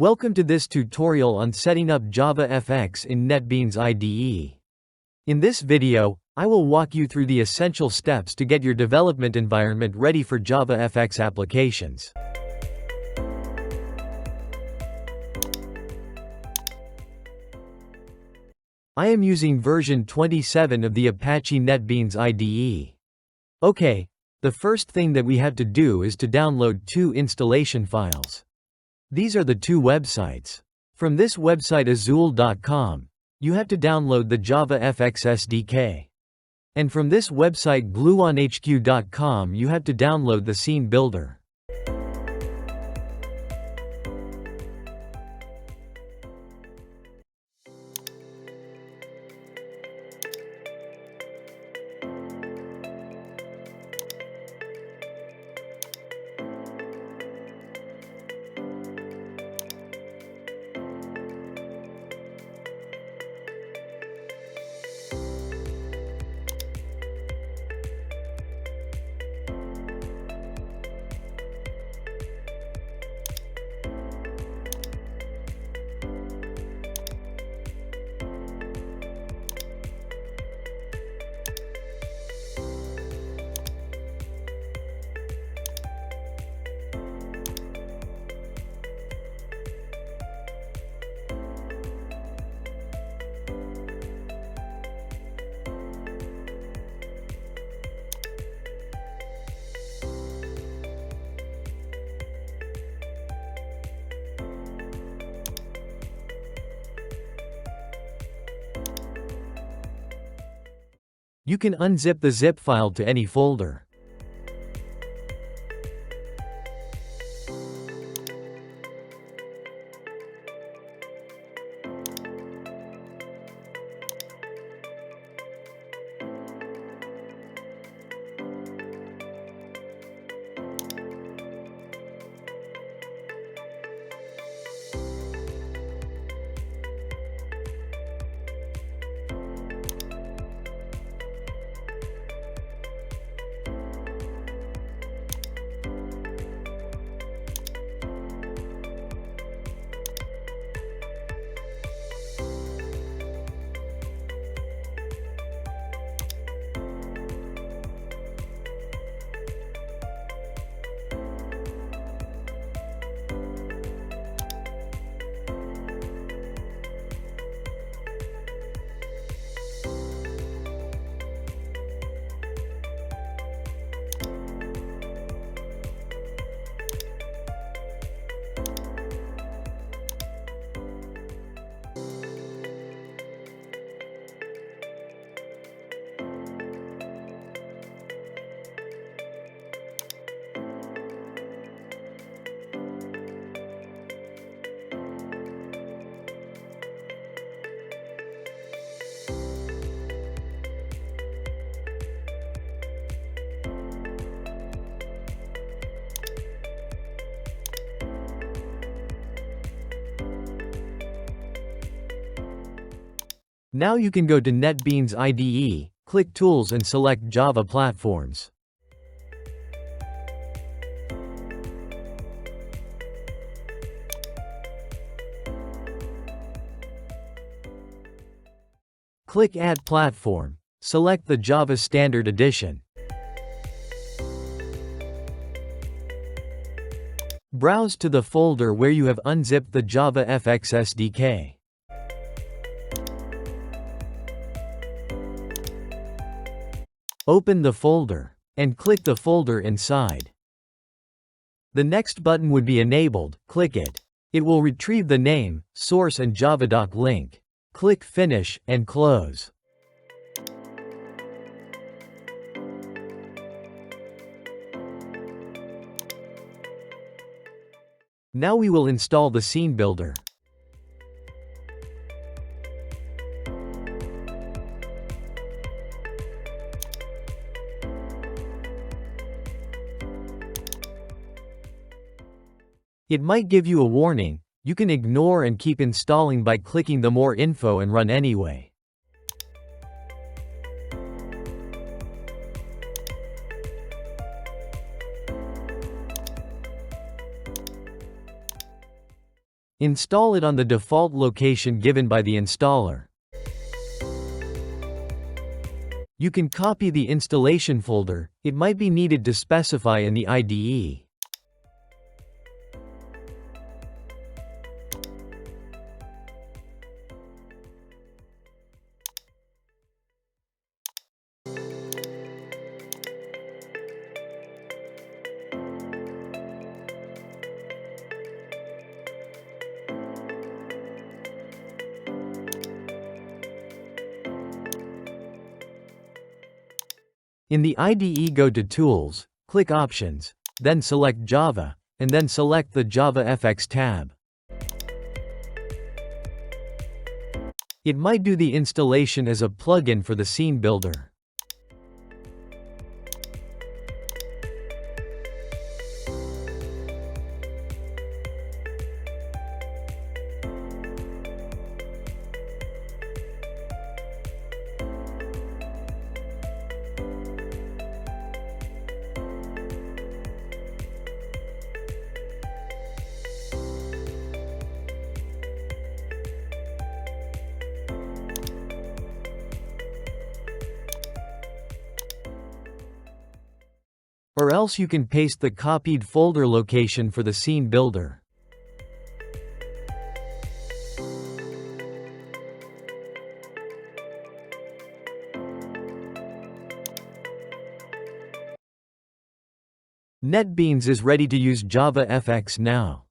Welcome to this tutorial on setting up JavaFX in Netbeans IDE. In this video, I will walk you through the essential steps to get your development environment ready for JavaFX applications. I am using version 27 of the Apache Netbeans IDE. Okay, the first thing that we have to do is to download two installation files. These are the two websites. From this website azul.com, you have to download the JavaFX SDK. And from this website gluonhq.com you have to download the scene builder. You can unzip the zip file to any folder. Now you can go to Netbeans IDE, click Tools and select Java Platforms. Click Add Platform. Select the Java Standard Edition. Browse to the folder where you have unzipped the JavaFX SDK. Open the folder, and click the folder inside. The next button would be enabled, click it. It will retrieve the name, source and javadoc link. Click Finish, and close. Now we will install the scene builder. It might give you a warning. You can ignore and keep installing by clicking the More Info and Run anyway. Install it on the default location given by the installer. You can copy the installation folder, it might be needed to specify in the IDE. In the IDE, go to Tools, click Options, then select Java, and then select the JavaFX tab. It might do the installation as a plugin for the scene builder. Or else you can paste the copied folder location for the scene builder. Netbeans is ready to use JavaFX now.